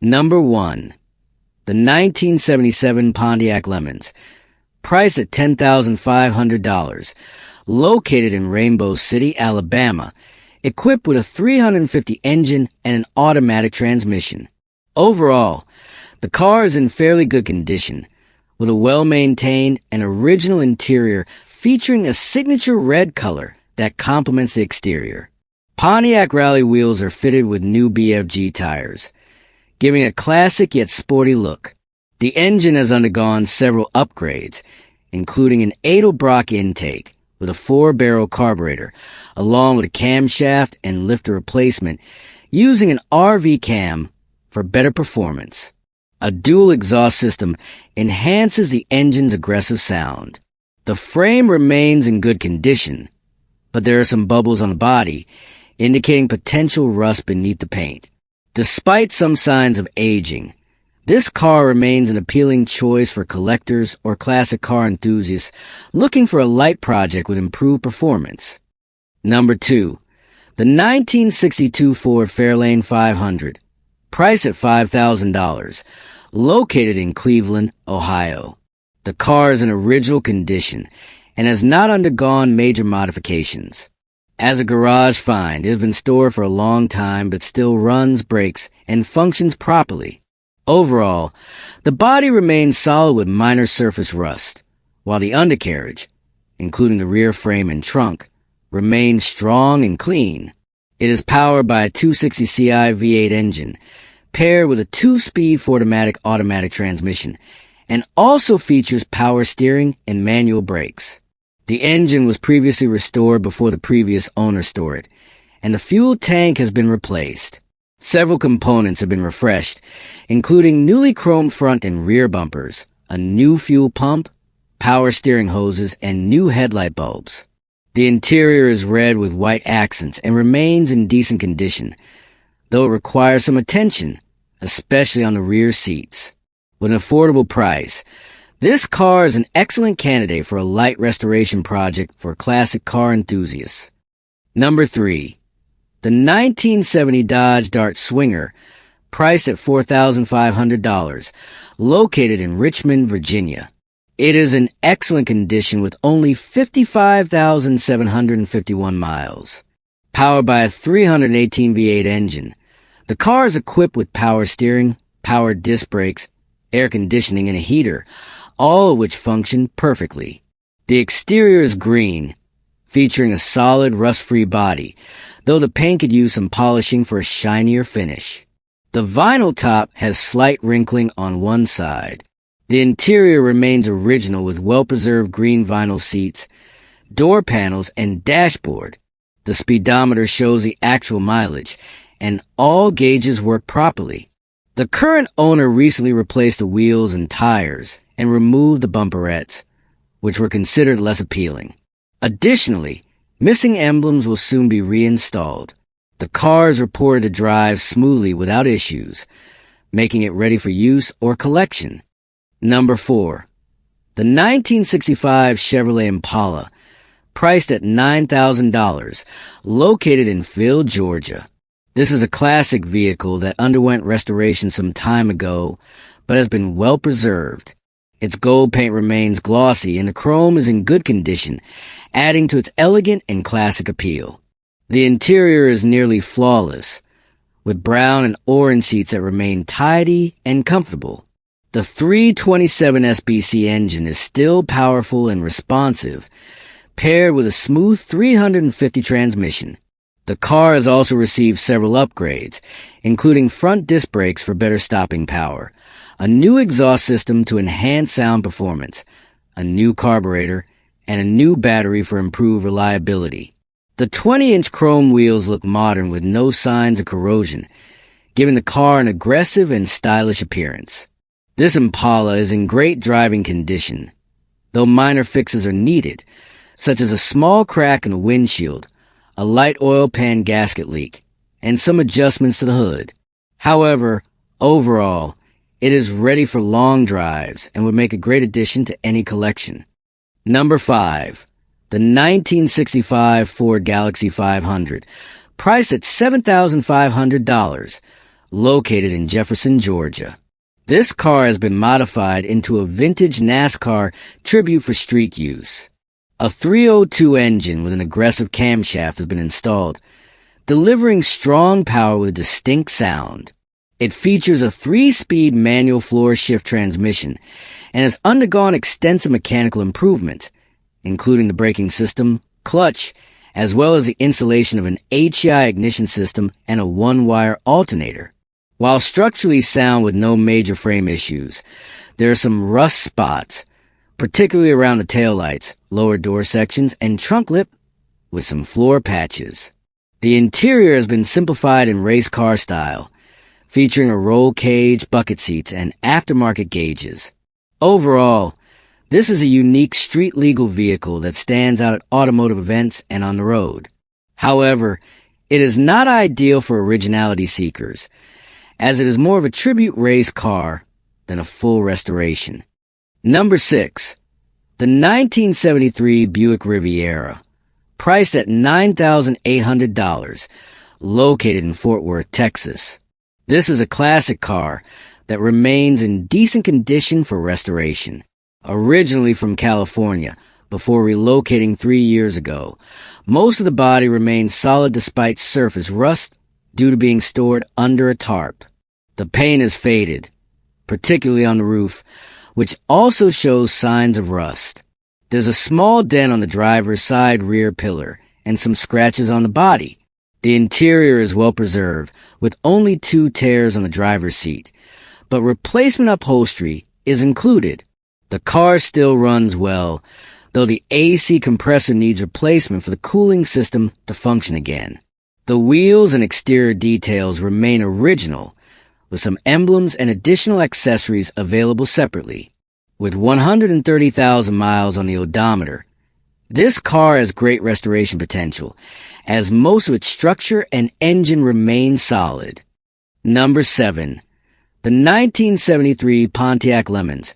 Number 1. The 1977 Pontiac Lemons, priced at $10,500, located in Rainbow City, Alabama, equipped with a 350 engine and an automatic transmission. Overall, the car is in fairly good condition, with a well-maintained and original interior featuring a signature red color that complements the exterior. Pontiac rally wheels are fitted with new BFG tires, giving a classic yet sporty look. The engine has undergone several upgrades, including an Edelbrock intake with a 4-barrel carburetor, along with a camshaft and lifter replacement, using an RV cam for better performance. A dual exhaust system enhances the engine's aggressive sound. The frame remains in good condition, but there are some bubbles on the body, indicating potential rust beneath the paint. Despite some signs of aging, this car remains an appealing choice for collectors or classic car enthusiasts looking for a light project with improved performance. Number 2. The 1962 Ford Fairlane 500, priced at $5,000, located in Cleveland, Ohio. The car is in original condition and has not undergone major modifications. As a garage find, it has been stored for a long time but still runs, brakes, and functions properly. Overall, the body remains solid with minor surface rust, while the undercarriage, including the rear frame and trunk, remains strong and clean. It is powered by a 260 Ci V8 engine, paired with a 2-speed Ford-O-Matic automatic transmission, and also features power steering and manual brakes. The engine was previously restored before the previous owner stored it, and the fuel tank has been replaced. Several components have been refreshed, including newly chromed front and rear bumpers, a new fuel pump, power steering hoses, and new headlight bulbs. The interior is red with white accents and remains in decent condition, though it requires some attention, especially on the rear seats. With an affordable price, this car is an excellent candidate for a light restoration project for classic car enthusiasts. Number 3. The 1970 Dodge Dart Swinger, priced at $4,500, located in Richmond, Virginia. It is in excellent condition with only 55,751 miles. Powered by a 318 V8 engine, the car is equipped with power steering, power disc brakes, air conditioning, and a heater, all of which function perfectly. The exterior is green, featuring a solid rust-free body, though the paint could use some polishing for a shinier finish. The vinyl top has slight wrinkling on one side. The interior remains original with well-preserved green vinyl seats, door panels, and dashboard. The speedometer shows the actual mileage, and all gauges work properly. The current owner recently replaced the wheels and tires and removed the bumperettes, which were considered less appealing. Additionally, missing emblems will soon be reinstalled. The car is reported to drive smoothly without issues, making it ready for use or collection. Number 4. The 1965 Chevrolet Impala, priced at $9,000, located in Phil, Georgia. This is a classic vehicle that underwent restoration some time ago, but has been well preserved. Its gold paint remains glossy and the chrome is in good condition, adding to its elegant and classic appeal. The interior is nearly flawless, with brown and orange seats that remain tidy and comfortable. The 327 SBC engine is still powerful and responsive, paired with a smooth 350 transmission. The car has also received several upgrades, including front disc brakes for better stopping power, a new exhaust system to enhance sound performance, a new carburetor, and a new battery for improved reliability. The 20-inch chrome wheels look modern with no signs of corrosion, giving the car an aggressive and stylish appearance. This Impala is in great driving condition, though minor fixes are needed, such as a small crack in the windshield, a light oil pan gasket leak, and some adjustments to the hood. However, overall, it is ready for long drives and would make a great addition to any collection. Number 5. The 1965 Ford Galaxy 500, priced at $7,500, located in Jefferson, Georgia. This car has been modified into a vintage NASCAR tribute for street use. A 302 engine with an aggressive camshaft has been installed, delivering strong power with a distinct sound. It features a 3-speed manual floor shift transmission and has undergone extensive mechanical improvements, including the braking system, clutch, as well as the installation of an HEI ignition system and a 1-wire alternator. While structurally sound with no major frame issues, there are some rust spots, particularly around the taillights, lower door sections, and trunk lip, with some floor patches. The interior has been simplified in race car style, featuring a roll cage, bucket seats, and aftermarket gauges. Overall, this is a unique street-legal vehicle that stands out at automotive events and on the road. However, it is not ideal for originality seekers, as it is more of a tribute race car than a full restoration. Number 6. The 1973 Buick Riviera, priced at $9,800, located in Fort Worth, Texas. This is a classic car that remains in decent condition for restoration. Originally from California, before relocating 3 years ago, most of the body remains solid despite surface rust due to being stored under a tarp. The paint is faded, particularly on the roof, which also shows signs of rust. There's a small dent on the driver's side rear pillar and some scratches on the body. The interior is well preserved, with only 2 tears on the driver's seat, but replacement upholstery is included. The car still runs well, though the AC compressor needs replacement for the cooling system to function again. The wheels and exterior details remain original, with some emblems and additional accessories available separately. With 130,000 miles on the odometer, this car has great restoration potential, as most of its structure and engine remain solid. Number 7. The 1973 Pontiac Lemons,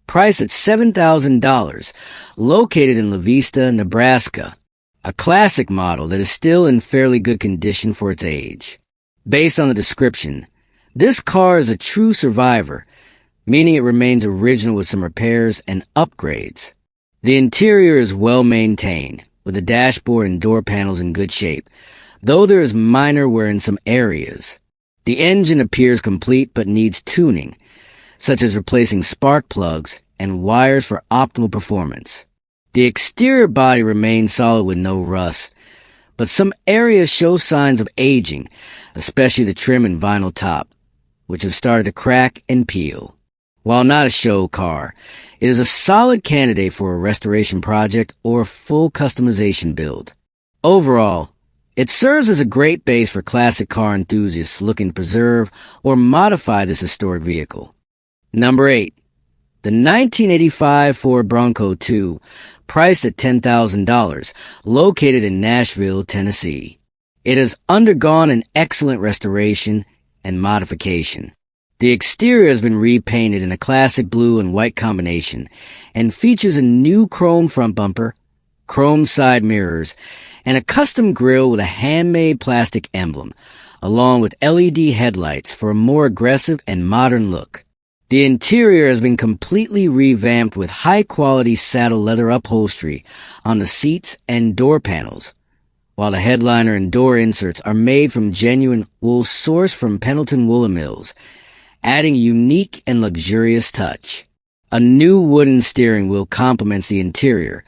priced at $7,000, located in La Vista, Nebraska. A classic model that is still in fairly good condition for its age. Based on the description, this car is a true survivor, meaning it remains original with some repairs and upgrades. The interior is well maintained, with the dashboard and door panels in good shape, though there is minor wear in some areas. The engine appears complete but needs tuning, such as replacing spark plugs and wires for optimal performance. The exterior body remains solid with no rust, but some areas show signs of aging, especially the trim and vinyl top, which have started to crack and peel. While not a show car, it is a solid candidate for a restoration project or a full customization build. Overall, it serves as a great base for classic car enthusiasts looking to preserve or modify this historic vehicle. Number 8. The 1985 Ford Bronco II, priced at $10,000, located in Nashville, Tennessee. It has undergone an excellent restoration and modification. The exterior has been repainted in a classic blue and white combination and features a new chrome front bumper, chrome side mirrors, and a custom grille with a handmade plastic emblem, along with LED headlights for a more aggressive and modern look. The interior has been completely revamped with high-quality saddle leather upholstery on the seats and door panels, while the headliner and door inserts are made from genuine wool sourced from Pendleton Woolen Mills, adding a unique and luxurious touch. A new wooden steering wheel complements the interior,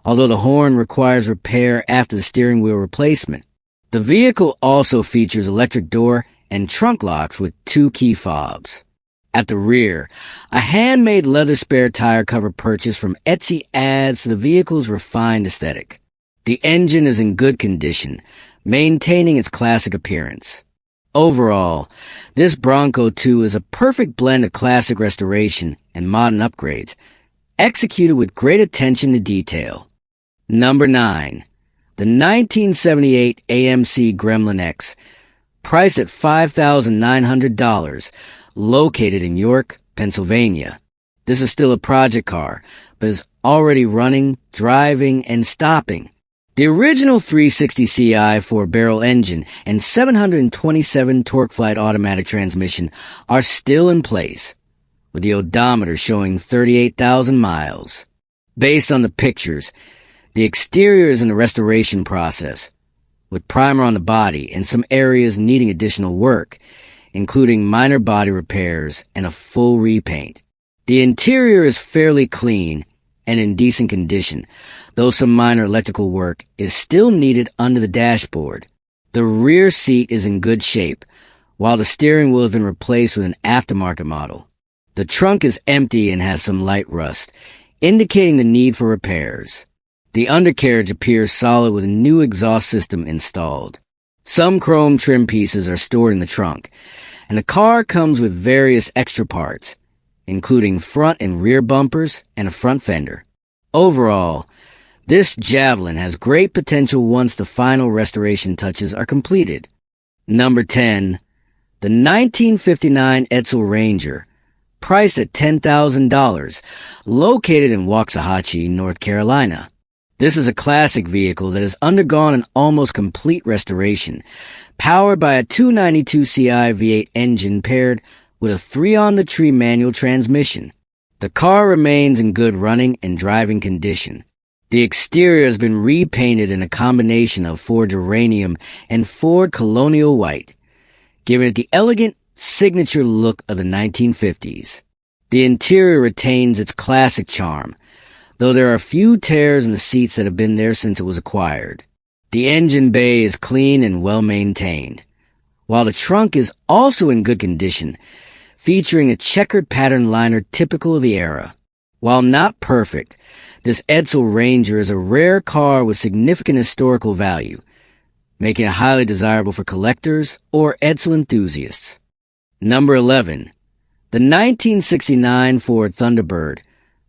although the horn requires repair after the steering wheel replacement. The vehicle also features electric door and trunk locks with 2 key fobs. At the rear, a handmade leather spare tire cover purchase from Etsy adds to the vehicle's refined aesthetic. The engine is in good condition, maintaining its classic appearance. Overall, this Bronco II is a perfect blend of classic restoration and modern upgrades, executed with great attention to detail. Number 9. The 1978 AMC Gremlin X, priced at $5,900, located in York, Pennsylvania. This is still a project car, but is already running, driving, and stopping. The original 360 Ci 4-barrel engine and 727 torque-flight automatic transmission are still in place, with the odometer showing 38,000 miles. Based on the pictures, the exterior is in the restoration process, with primer on the body and some areas needing additional work, including minor body repairs and a full repaint. The interior is fairly clean and in decent condition, though some minor electrical work is still needed under the dashboard. The rear seat is in good shape, while the steering wheel has been replaced with an aftermarket model. The trunk is empty and has some light rust, indicating the need for repairs. The undercarriage appears solid with a new exhaust system installed. Some chrome trim pieces are stored in the trunk, and the car comes with various extra parts, including front and rear bumpers and a front fender. Overall, this Javelin has great potential once the final restoration touches are completed. Number 10. The 1959 Edsel Ranger, priced at $10,000, located in Waxahachie, North Carolina. This is a classic vehicle that has undergone an almost complete restoration, powered by a 292 Ci V8 engine paired with a 3-on-the-tree manual transmission. The car remains in good running and driving condition. The exterior has been repainted in a combination of Ford Uranium and Ford Colonial White, giving it the elegant, signature look of the 1950s. The interior retains its classic charm, though there are a few tears in the seats that have been there since it was acquired. The engine bay is clean and well-maintained, while the trunk is also in good condition, featuring a checkered pattern liner typical of the era. While not perfect, this Edsel Ranger is a rare car with significant historical value, making it highly desirable for collectors or Edsel enthusiasts. Number 11. The 1969 Ford Thunderbird,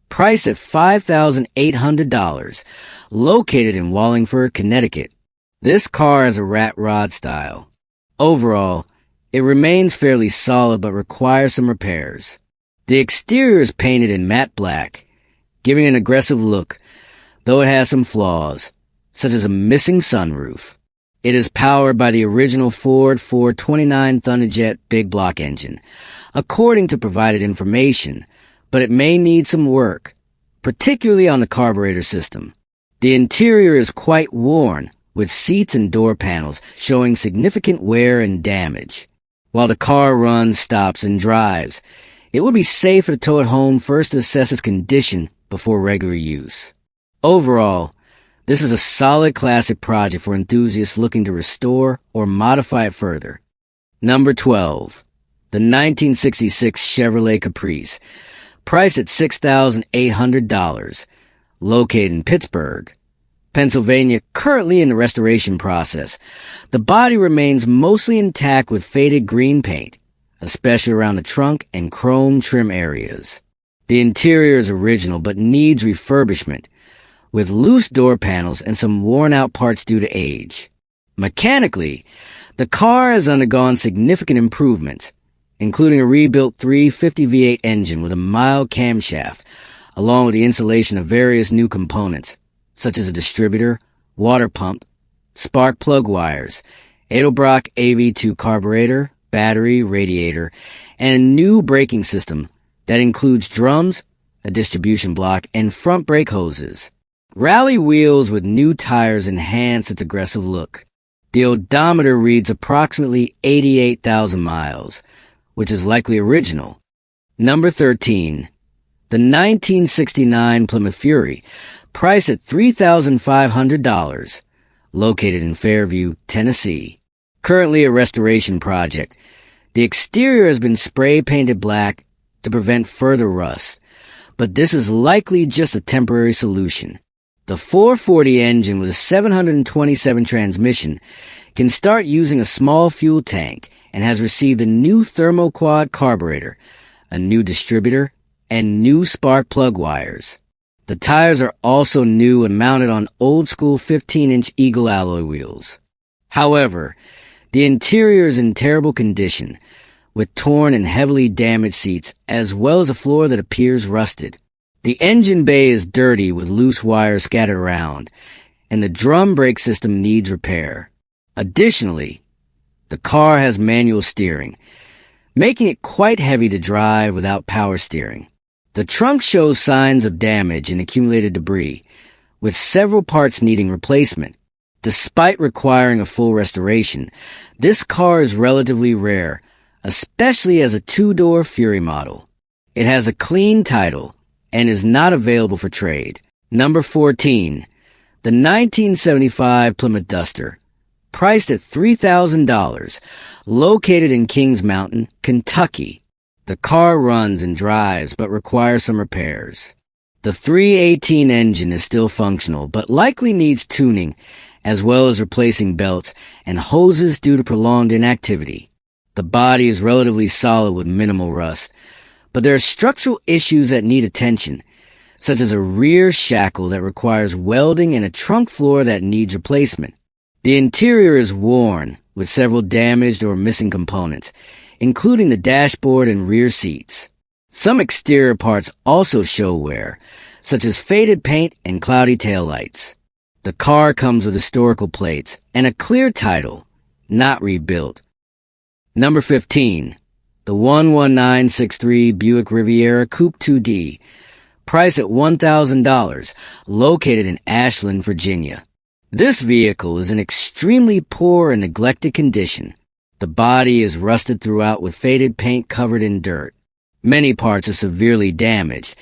priced at $5,800, located in Wallingford, Connecticut. This car has a rat rod style. Overall, it remains fairly solid but requires some repairs. The exterior is painted in matte black, giving an aggressive look, though it has some flaws, such as a missing sunroof. It is powered by the original Ford 429 Thunderjet big block engine, according to provided information, but it may need some work, particularly on the carburetor system. The interior is quite worn, with seats and door panels showing significant wear and damage. While the car runs, stops, and drives, it would be safer to tow it home first to assess its condition before regular use. Overall, this is a solid classic project for enthusiasts looking to restore or modify it further. Number 12. The 1966 Chevrolet Caprice, priced at $6,800, located in Pittsburgh, Pennsylvania, currently in the restoration process. The body remains mostly intact with faded green paint, especially around the trunk and chrome trim areas. The interior is original but needs refurbishment, with loose door panels and some worn-out parts due to age. Mechanically, the car has undergone significant improvements, including a rebuilt 350 V8 engine with a mild camshaft, along with the installation of various new components, such as a distributor, water pump, spark plug wires, Edelbrock AV2 carburetor, battery, radiator, and a new braking system that includes drums, a distribution block, and front brake hoses. Rally wheels with new tires enhance its aggressive look. The odometer reads approximately 88,000 miles, which is likely original. Number 13. The 1969 Plymouth Fury, priced at $3,500, located in Fairview, Tennessee. Currently a restoration project. The exterior has been spray painted black to prevent further rust, but this is likely just a temporary solution. The 440 engine with a 727 transmission can start using a small fuel tank and has received a new thermoquad carburetor, a new distributor, and new spark plug wires. The tires are also new and mounted on old-school 15-inch Eagle alloy wheels. However, the interior is in terrible condition, with torn and heavily damaged seats, as well as a floor that appears rusted. The engine bay is dirty with loose wires scattered around, and the drum brake system needs repair. Additionally, the car has manual steering, making it quite heavy to drive without power steering. The trunk shows signs of damage and accumulated debris, with several parts needing replacement. Despite requiring a full restoration, this car is relatively rare, especially as a two-door Fury model. It has a clean title and is not available for trade. Number 14. The 1975 Plymouth Duster, priced at $3,000, located in Kings Mountain, Kentucky. The car runs and drives but requires some repairs. The 318 engine is still functional but likely needs tuning, as well as replacing belts and hoses due to prolonged inactivity. The body is relatively solid with minimal rust, but there are structural issues that need attention, such as a rear shackle that requires welding and a trunk floor that needs replacement. The interior is worn, with several damaged or missing components, including the dashboard and rear seats. Some exterior parts also show wear, such as faded paint and cloudy taillights. The car comes with historical plates and a clear title, not rebuilt. Number 15. The 11963 Buick Riviera Coupe 2D, priced at $1,000, located in Ashland, Virginia. This vehicle is in extremely poor and neglected condition. The body is rusted throughout with faded paint covered in dirt. Many parts are severely damaged,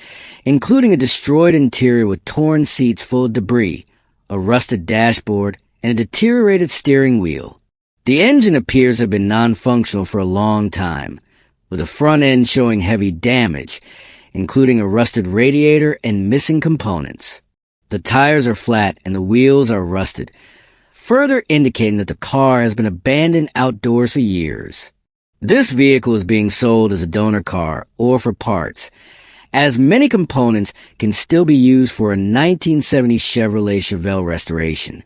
including a destroyed interior with torn seats full of debris, a rusted dashboard, and a deteriorated steering wheel. The engine appears to have been non-functional for a long time, with the front end showing heavy damage, including a rusted radiator and missing components. The tires are flat and the wheels are rusted, further indicating that the car has been abandoned outdoors for years. This vehicle is being sold as a donor car or for parts, as many components can still be used for a 1970 Chevrolet Chevelle restoration.